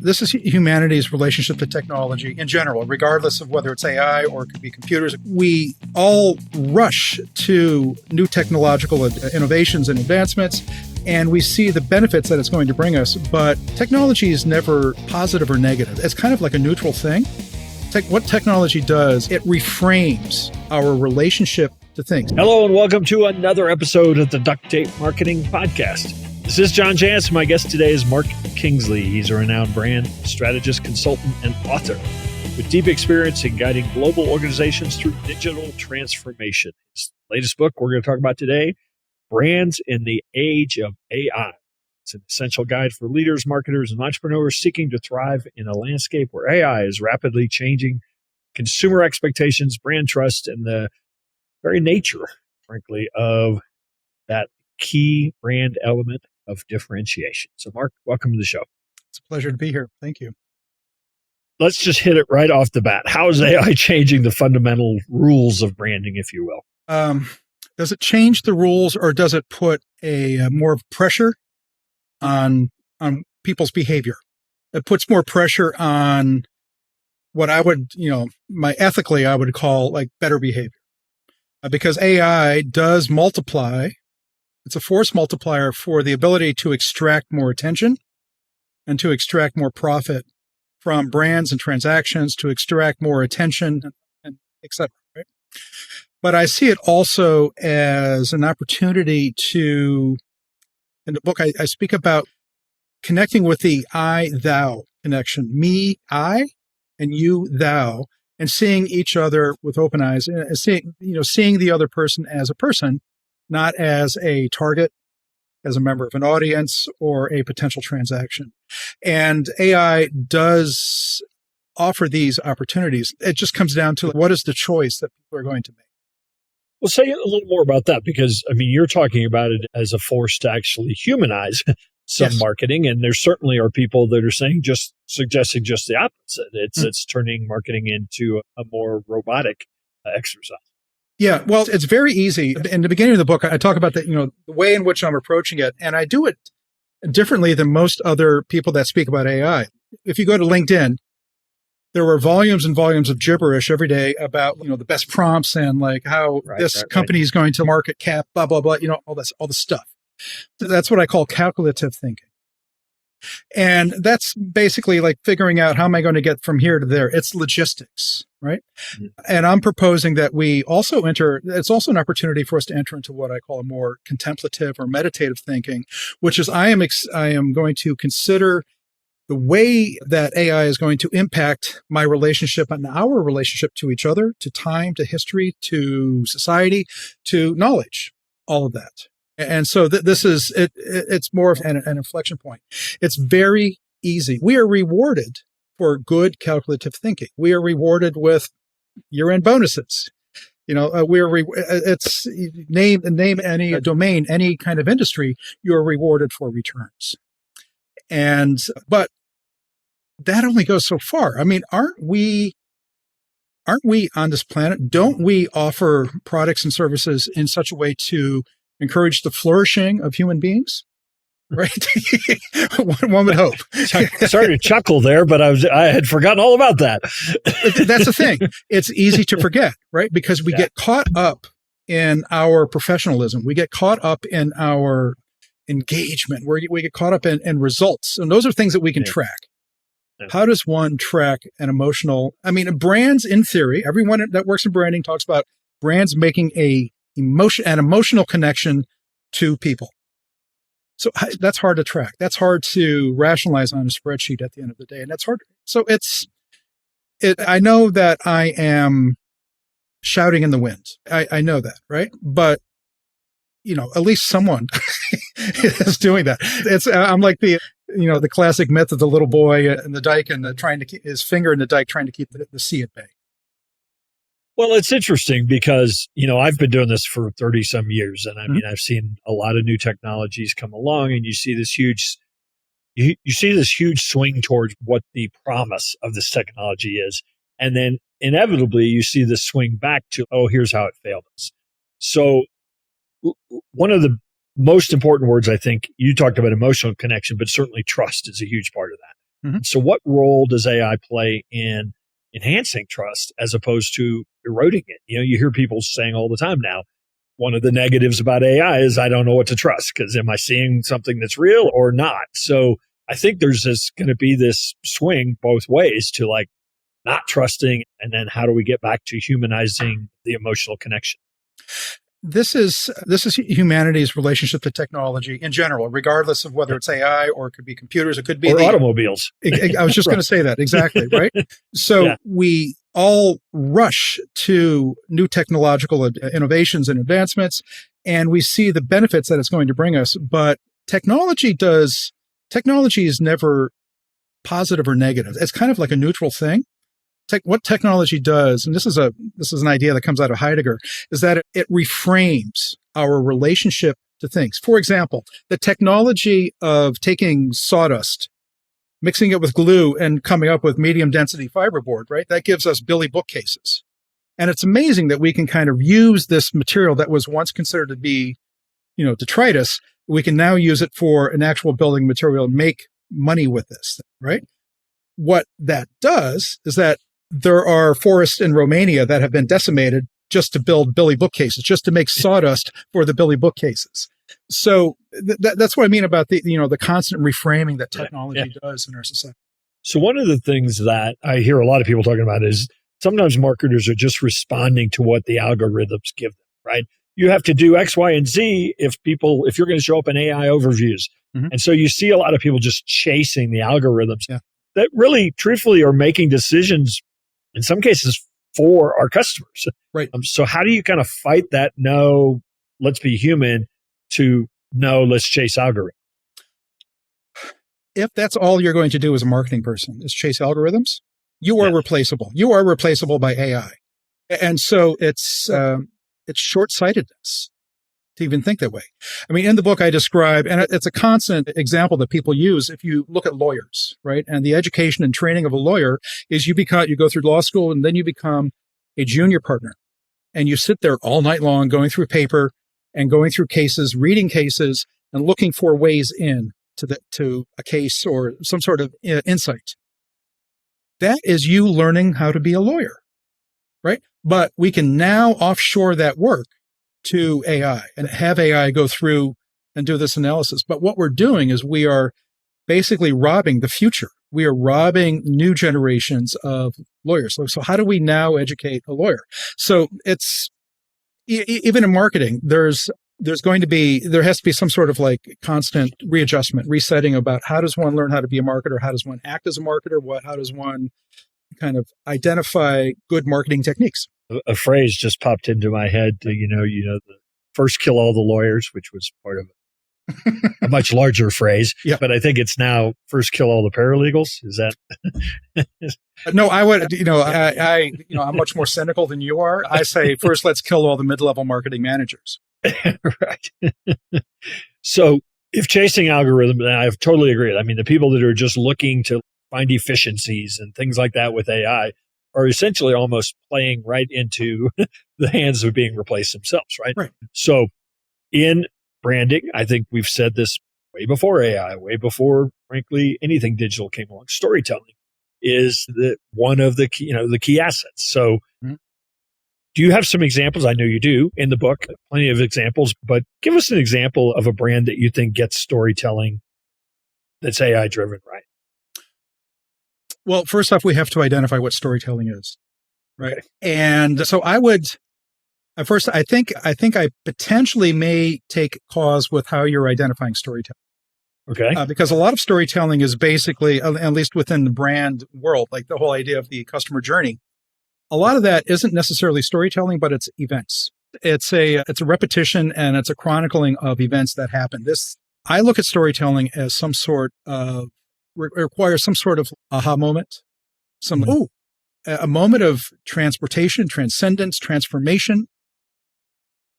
This is humanity's relationship to technology in general, regardless of whether it's AI or it could be computers. We all rush to new technological innovations and advancements, and we see the benefits that it's going to bring us. But technology is never positive or negative. It's kind of like a neutral thing. What technology does, it reframes our relationship to things. Hello, and welcome to another episode of the Duct Tape Marketing Podcast. This is John Jantsch. My guest today is Mark Kingsley. He's a renowned brand strategist, consultant, and author with deep experience in guiding global organizations through digital transformation. His latest book we're going to talk about today, Brands in the Age of AI. It's an essential guide for leaders, marketers, and entrepreneurs seeking to thrive in a landscape where AI is rapidly changing consumer expectations, brand trust, and the very nature, frankly, of that key brand element of differentiation. So, Mark, welcome to the show. It's a pleasure to be here. Thank you. Let's just hit it right off the bat. How is AI changing the fundamental rules of branding, if you will? Does it change the rules, or does it put a more pressure on people's behavior? It puts more pressure on what I would, ethically, I would call like better behavior. Because AI does multiply. It's a force multiplier for the ability to extract more attention and to extract more profit from brands and transactions, to extract more attention, and et cetera. Right? But I see it also as an opportunity to, in the book, I speak about connecting with the I-thou connection, me, I, and you, thou, and seeing each other with open eyes, seeing the other person as a person, not as a target, as a member of an audience, or a potential transaction. And AI does offer these opportunities. It just comes down to what is the choice that people are going to make. Well, say a little more about that, because, you're talking about it as a force to actually humanize some Yes. marketing. And there certainly are people that are suggesting just the opposite. It's turning marketing into a more robotic exercise. Yeah, well, it's very easy. In the beginning of the book, I talk about the way in which I'm approaching it, and I do it differently than most other people that speak about AI. If you go to LinkedIn, there were volumes and volumes of gibberish every day about the best prompts and like how this company is going to market cap, blah blah blah. All the stuff. That's what I call calculative thinking. And that's basically like figuring out how am I going to get from here to there. It's logistics, right? Mm-hmm. And I'm proposing that we also it's also an opportunity for us to enter into what I call a more contemplative or meditative thinking, which is I am going to consider the way that AI is going to impact my relationship and our relationship to each other, to time, to history, to society, to knowledge, all of that. And so this is, it's more of an inflection point. It's very easy. We are rewarded for good calculative thinking. We are rewarded with year-end bonuses. It's name any domain, any kind of industry, you're rewarded for returns. But that only goes so far. Aren't we on this planet? Don't we offer products and services in such a way to encourage the flourishing of human beings, right? One would hope. Sorry to chuckle there, but I had forgotten all about that. That's the thing. It's easy to forget, right? Because we get caught up in our professionalism. We get caught up in our engagement. We get caught up in results. And those are things that we can track. Yeah. How does one track an emotional? Brands, in theory, everyone that works in branding talks about brands making an emotional connection to people. So that's hard to track. That's hard to rationalize on a spreadsheet at the end of the day. And that's hard. So I know that I am shouting in the wind. I know that, right? But, at least someone is doing that. I'm like the classic myth of the little boy in the dike and trying to keep his finger in the dike, trying to keep the sea at bay. Well, it's interesting because, I've been doing this for 30 some years, and I've seen a lot of new technologies come along, and you see this huge swing towards what the promise of this technology is. And then inevitably you see this swing back to, here's how it failed us. So one of the most important words, I think you talked about emotional connection, but certainly trust is a huge part of that. So what role does AI play in enhancing trust as opposed to eroding it? You hear people saying all the time now, one of the negatives about AI is I don't know what to trust because am I seeing something that's real or not? So I think there's going to be this swing both ways to like not trusting. And then how do we get back to humanizing the emotional connection? This is humanity's relationship to technology in general, regardless of whether it's AI or it could be computers, it could be automobiles. I was just going to say that. Exactly. Right. So we all rush to new technological innovations and advancements, and we see the benefits that it's going to bring us. But technology is never positive or negative. It's kind of like a neutral thing. What technology does, and this is an idea that comes out of Heidegger, is that it reframes our relationship to things. For example, the technology of taking sawdust, mixing it with glue, and coming up with medium density fiberboard, right? That gives us Billy bookcases. And it's amazing that we can kind of use this material that was once considered to be, detritus. We can now use it for an actual building material and make money with this, right? What that does is that there are forests in Romania that have been decimated just to build Billy bookcases, just to make sawdust for the Billy bookcases. So that's what I mean about the constant reframing that technology does in our society. So one of the things that I hear a lot of people talking about is sometimes marketers are just responding to what the algorithms give them, right? You have to do X, Y, and Z if you're going to show up in AI overviews. Mm-hmm. And so you see a lot of people just chasing the algorithms that really, truthfully, are making decisions in some cases for our customers. Right. So how do you kind of fight that no, let's be human, to no, let's chase algorithms? If that's all you're going to do as a marketing person is chase algorithms, you are replaceable. You are replaceable by AI. And so it's short-sightedness to even think that way. I mean, in the book I describe, and it's a constant example that people use if you look at lawyers, right? And the education and training of a lawyer is you go through law school and then you become a junior partner. And you sit there all night long going through paper and going through cases, reading cases, and looking for ways in to a case or some sort of insight. That is you learning how to be a lawyer, right? But we can now offshore that work to AI and have AI go through and do this analysis. But what we're doing is we are basically robbing the future. We are robbing new generations of lawyers. So how do we now educate a lawyer? So it's even in marketing, there has to be some sort of like constant readjustment, resetting about how does one learn how to be a marketer? How does one act as a marketer? How does one kind of identify good marketing techniques? A phrase just popped into my head. The first kill all the lawyers, which was part of a much larger phrase. Yeah. But I think it's now first kill all the paralegals. Is that? No, I would. I'm much more cynical than you are. I say first, let's kill all the mid-level marketing managers. Right. So if chasing algorithms, and I totally agree. I mean, the people that are just looking to find efficiencies and things like that with AI are essentially almost playing right into the hands of being replaced themselves, right? Right. So in branding, I think we've said this way before AI, way before, frankly, anything digital came along. Storytelling is one of the key assets. So do you have some examples? I know you do in the book, plenty of examples, but give us an example of a brand that you think gets storytelling that's AI driven, right? Well, first off, we have to identify what storytelling is, right? Okay. And so I think I potentially may take cause with how you're identifying storytelling. Okay. Because a lot of storytelling is basically, at least within the brand world, like the whole idea of the customer journey, a lot of that isn't necessarily storytelling, but it's events. It's a repetition and it's a chronicling of events that happen. I look at storytelling as some sort of requires some sort of aha moment, a moment of transportation, transcendence, transformation.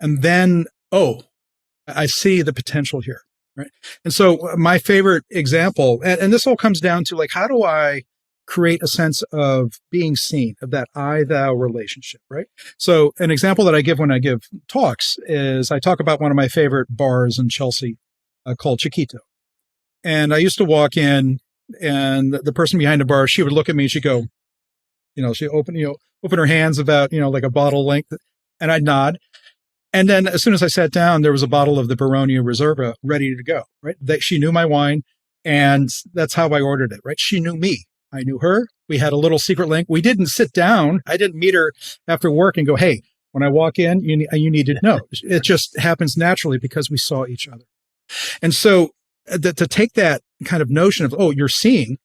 And then, I see the potential here, right? And so my favorite example, and this all comes down to like, how do I create a sense of being seen, of that I-thou relationship, right? So an example that I give when I give talks is I talk about one of my favorite bars in Chelsea called Chiquito. And I used to walk in and the person behind the bar, she would look at me and she'd go, she'd open her hands about, like a bottle length, and I'd nod. And then as soon as I sat down, there was a bottle of the Baroni Reserva ready to go, right? She knew my wine, and that's how I ordered it, right? She knew me. I knew her. We had a little secret link. We didn't sit down. I didn't meet her after work and go, hey, when I walk in, you need to know. It just happens naturally because we saw each other. And so to take that kind of notion of, oh, you're seeing,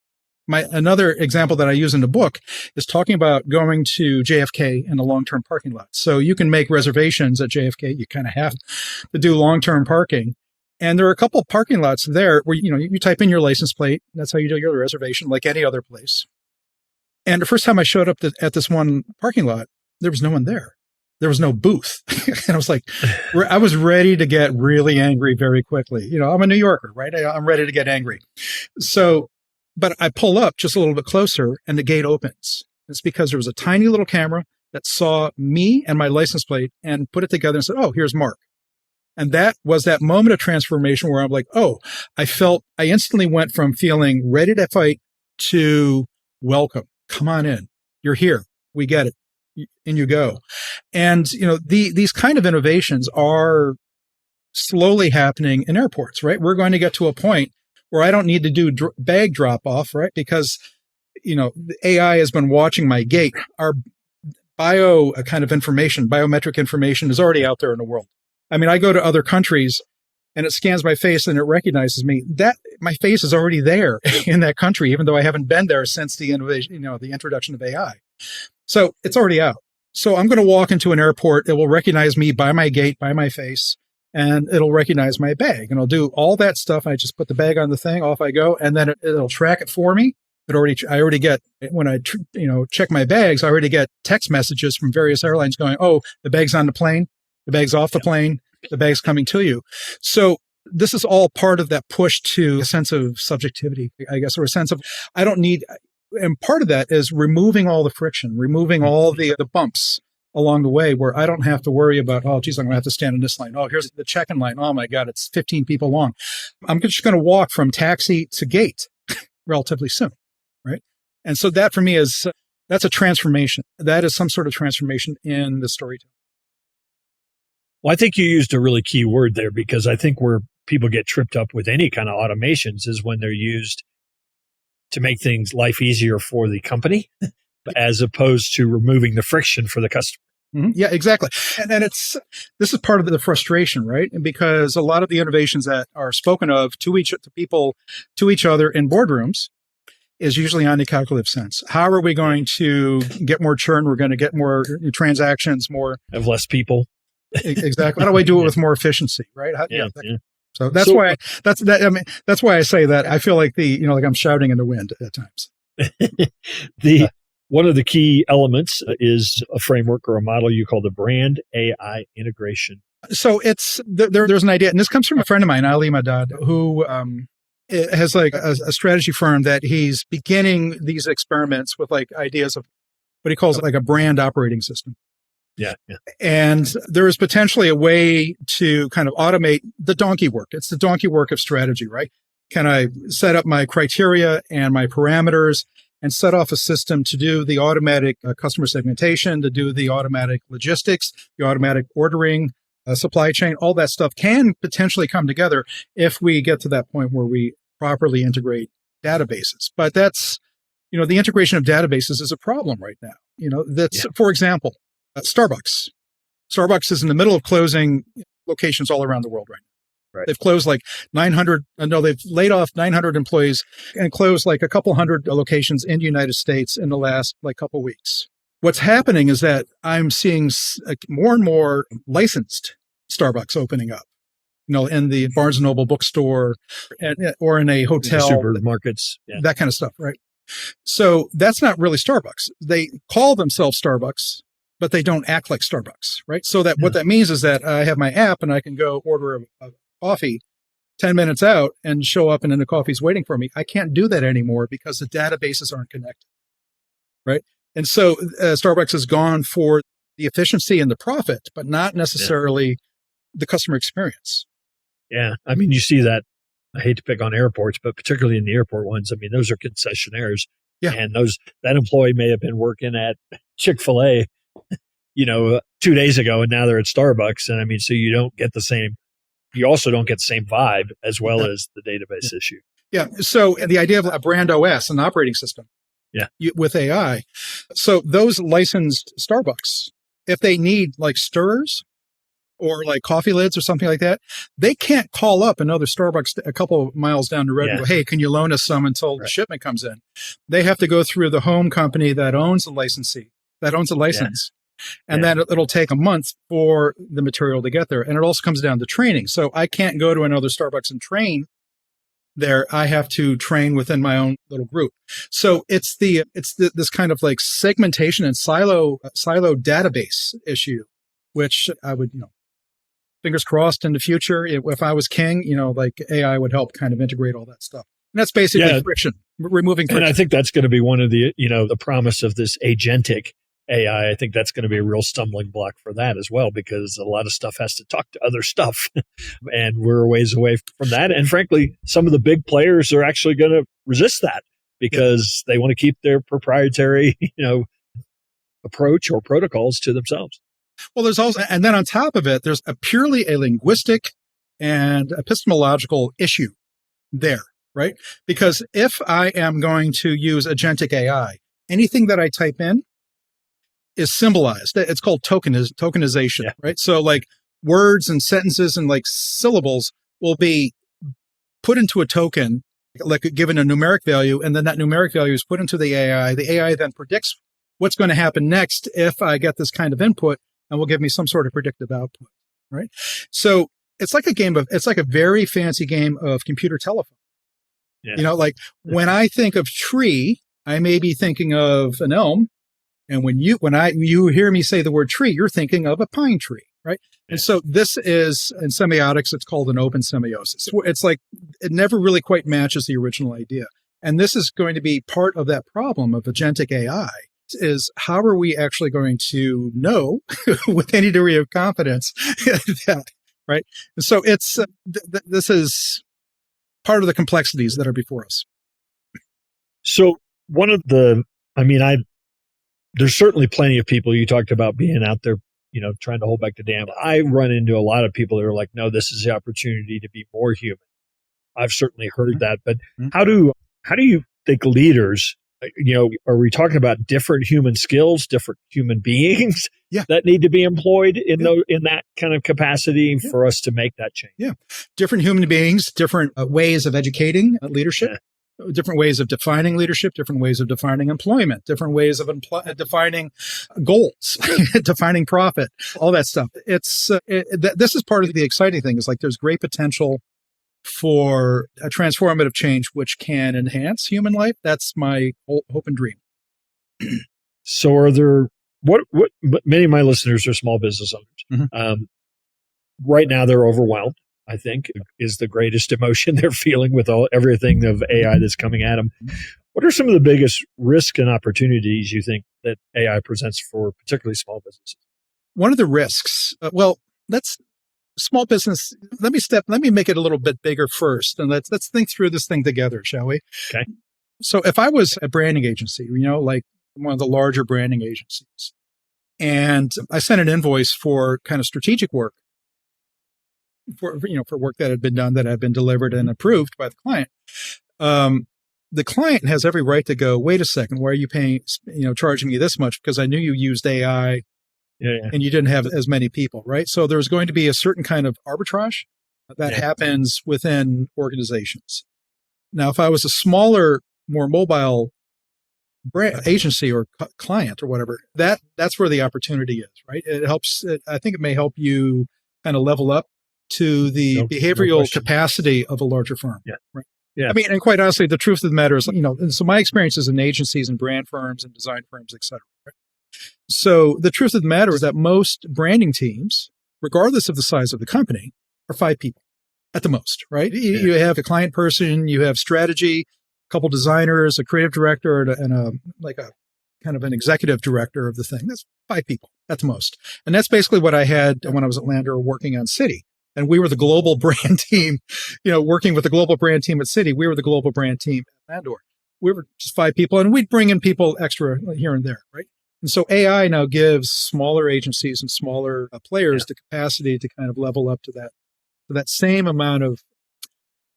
another example that I use in the book is talking about going to JFK in a long-term parking lot. So you can make reservations at JFK. You kind of have to do long-term parking. And there are a couple of parking lots there where, you type in your license plate. That's how you do your reservation, like any other place. And the first time I showed up at this one parking lot, there was no one there. There was no booth. And I was like, I was ready to get really angry very quickly. I'm a New Yorker, right? I'm ready to get angry. But I pull up just a little bit closer and the gate opens. It's because there was a tiny little camera that saw me and my license plate and put it together and said, oh, here's Mark. And that was that moment of transformation where I'm like, oh, I instantly went from feeling ready to fight to welcome. Come on in. You're here. We get it. And you go. And, these kind of innovations are slowly happening in airports, right? We're going to get to a point where I don't need to do bag drop off, right? Because, the AI has been watching my gait. Our biometric information is already out there in the world. I mean, I go to other countries and it scans my face and it recognizes me. That my face is already there in that country, even though I haven't been there since the innovation, the introduction of AI. So it's already out. So I'm going to walk into an airport. It will recognize me by my gait, by my face, and it'll recognize my bag. And I'll do all that stuff. I just put the bag on the thing, off I go, and then it'll track it for me. I already get, when I check my bags, I already get text messages from various airlines going, oh, the bag's on the plane. The bag's off the plane, the bag's coming to you. So this is all part of that push to a sense of subjectivity, I guess, or a sense of, and part of that is removing all the friction, removing all the bumps along the way where I don't have to worry about, oh, geez, I'm going to have to stand in this line. Oh, here's the check-in line. Oh my God, it's 15 people long. I'm just going to walk from taxi to gate relatively soon, right? And so that for me that's a transformation. That is some sort of transformation in the storytelling. Well, I think you used a really key word there, because I think where people get tripped up with any kind of automations is when they're used to make life easier for the company as opposed to removing the friction for the customer. Mm-hmm. Yeah, exactly. And then this is part of the frustration, right? And because a lot of the innovations that are spoken of to each other in boardrooms is usually on the calculative sense. How are we going to get more churn? We're going to get more transactions, have less people. Exactly. How do I do it with more efficiency? Right. Yeah. So that's why I say that I feel like like I'm shouting in the wind at times. One of the key elements is a framework or a model you call the brand AI integration. So there's an idea, and this comes from a friend of mine, Ali Madad, who has like a strategy firm that he's beginning these experiments with like ideas of what he calls like a brand operating system. Yeah. And there is potentially a way to kind of automate the donkey work. It's the donkey work of strategy, right? Can I set up my criteria and my parameters and set off a system to do the automatic customer segmentation, to do the automatic logistics, the automatic ordering, supply chain, all that stuff can potentially come together if we get to that point where we properly integrate databases. But that's, the integration of databases is a problem right now. For example, Starbucks. Starbucks is in the middle of closing locations all around the world right now. Right. They've closed like 900. They've laid off 900 employees and closed like a couple hundred locations in the United States in the last couple weeks. What's happening is that I'm seeing more and more licensed Starbucks opening up. In the Barnes and Noble bookstore or in a hotel, supermarkets, that kind of stuff, right? So that's not really Starbucks. They call themselves Starbucks, but they don't act like Starbucks, right? So what that means is that I have my app and I can go order a coffee 10 minutes out and show up and then the coffee's waiting for me. I can't do that anymore because the databases aren't connected, right? And so Starbucks has gone for the efficiency and the profit, but not necessarily the customer experience. Yeah. I mean, you see that I hate to pick on airports, but particularly in the airport ones, I mean, those are concessionaires. Yeah. And that employee may have been working at Chick-fil-A, 2 days ago, and now they're at Starbucks. And I mean, so you also don't get the same vibe as well as the database issue. Yeah. So the idea of a brand OS, an operating system, with AI. So those licensed Starbucks, if they need like stirrers or like coffee lids or something like that, they can't call up another Starbucks a couple of miles down the road and go, hey, can you loan us some until the shipment comes in? They have to go through the home company that owns the licensee, that owns the license. And then it'll take a month for the material to get there. And it also comes down to training. So I can't go to another Starbucks and train there. I have to train within my own little group. So it's this kind of like segmentation and silo database issue, which I would, fingers crossed in the future, if I was king, like AI would help kind of integrate all that stuff. And that's basically friction, removing friction. And I think that's going to be one of the, the promise of this agentic AI. I think that's going to be a real stumbling block for that as well, because a lot of stuff has to talk to other stuff and we're a ways away from that. And frankly, some of the big players are actually going to resist that because they want to keep their proprietary, approach or protocols to themselves. Well, there's also, and then on top of it, there's purely a linguistic and epistemological issue there, right? Because if I am going to use agentic AI, anything that I type in is symbolized. It's called tokenization, right? So like words and sentences and like syllables will be put into a token, like given a numeric value, and then that numeric value is put into the AI. The AI then predicts what's going to happen next if I get this kind of input, and will give me some sort of predictive output, right? So it's like a very fancy game of computer telephone. Yeah. Like when I think of tree, I may be thinking of an elm. And when you hear me say the word tree, you're thinking of a pine tree, right? Yeah. And so this is, in semiotics, it's called an open semiosis. It's like, it never really quite matches the original idea. And this is going to be part of that problem of agentic AI, is how are we actually going to know with any degree of confidence that, right? And so it's, this is part of the complexities that are before us. So there's certainly plenty of people, you talked about being out there, trying to hold back the dam. I run into a lot of people that are like, no, this is the opportunity to be more human. I've certainly heard that, but how do you think leaders, are we talking about different human skills, different human beings that need to be employed in that kind of capacity for us to make that change? Yeah. Different human beings, different ways of educating leadership. Different ways of defining leadership, different ways of defining employment, different ways of defining goals, defining profit, all that stuff. It's this is part of the exciting thing. Is like there's great potential for a transformative change which can enhance human life. That's my hope and dream. So, are there what many of my listeners are small business owners? Mm-hmm. Right now, they're overwhelmed, I think, is the greatest emotion they're feeling with everything of AI that's coming at them. What are some of the biggest risks and opportunities you think that AI presents for particularly small businesses? One of the risks, that's small business. Let me make it a little bit bigger first, and let's think through this thing together, shall we? Okay. So if I was a branding agency, like one of the larger branding agencies, and I sent an invoice for kind of strategic work, for work that had been done, that had been delivered and approved by the client. The client has every right to go, wait a second, why are you paying, charging me this much? Because I knew you used AI and you didn't have as many people, right? So there's going to be a certain kind of arbitrage that happens within organizations. Now, if I was a smaller, more mobile brand agency or client or whatever, that's where the opportunity is, right? It helps. I think it may help you kind of level up to the behavioral capacity of a larger firm. Yeah. Right. Yeah. I mean, and quite honestly, the truth of the matter is, so my experiences in agencies and brand firms and design firms, et cetera. Right? So the truth of the matter is that most branding teams, regardless of the size of the company, are 5 people at the most, right? Yeah. You have a client person, you have strategy, a couple designers, a creative director, and a kind of an executive director of the thing. That's 5 people at the most. And that's basically what I had when I was at Lander working on City. and we were the global brand team, working with the global brand team at Citi. We were the global brand team at Landor. We were just 5 people, and we'd bring in people extra here and there, right? And so AI now gives smaller agencies and smaller players the capacity to kind of level up to that same amount of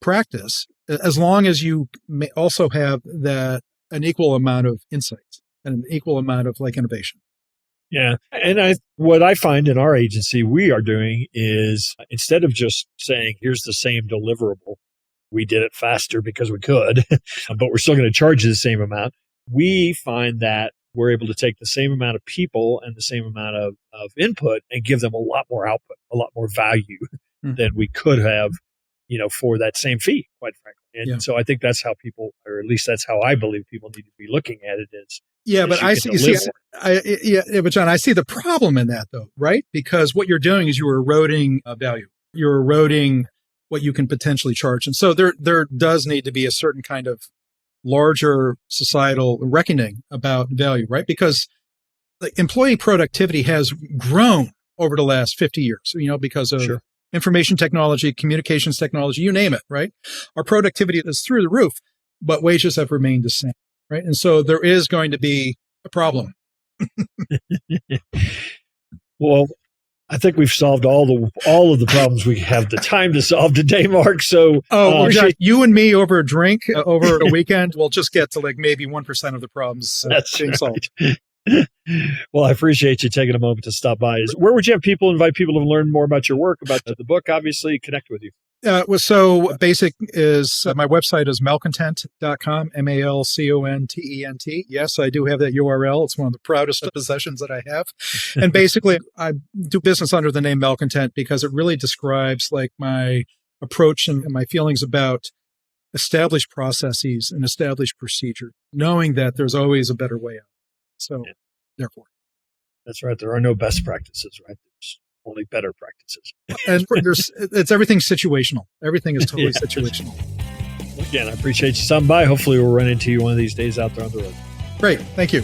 practice, as long as you may also have an equal amount of insights and an equal amount of innovation. Yeah. And what I find in our agency we are doing is, instead of just saying, here's the same deliverable, we did it faster because we could, but we're still going to charge you the same amount. We find that we're able to take the same amount of people and the same amount of input and give them a lot more output, a lot more value than we could have, for that same fee, quite frankly. And so I think that's how people, or at least that's how I believe people need to be looking at it is. Yeah, but but John, I see the problem in that though, right? Because what you're doing is you're eroding value. You're eroding what you can potentially charge. And so there does need to be a certain kind of larger societal reckoning about value, right? Because employee productivity has grown over the last 50 years, because of information technology, communications technology, you name it, right? Our productivity is through the roof, but wages have remained the same, right? And so there is going to be a problem. Well, I think we've solved all of the problems we have the time to solve today, Mark. So, you and me over a drink over a weekend, we'll just get to maybe 1% of the problems being solved. Well, I appreciate you taking a moment to stop by. Where would you have invite people to learn more about your work, about the book, obviously, connect with you? So basic is my website is malcontent.com, malcontent. Yes, I do have that URL. It's one of the proudest possessions that I have. And basically, I do business under the name Malcontent because it really describes my approach and my feelings about established processes and established procedure, knowing that there's always a better way out. So therefore. That's right. There are no best practices, right? There's only better practices. And it's everything's situational. Everything is totally situational. Again, I appreciate you stopping by. Hopefully we'll run into you one of these days out there on the road. Great. Thank you.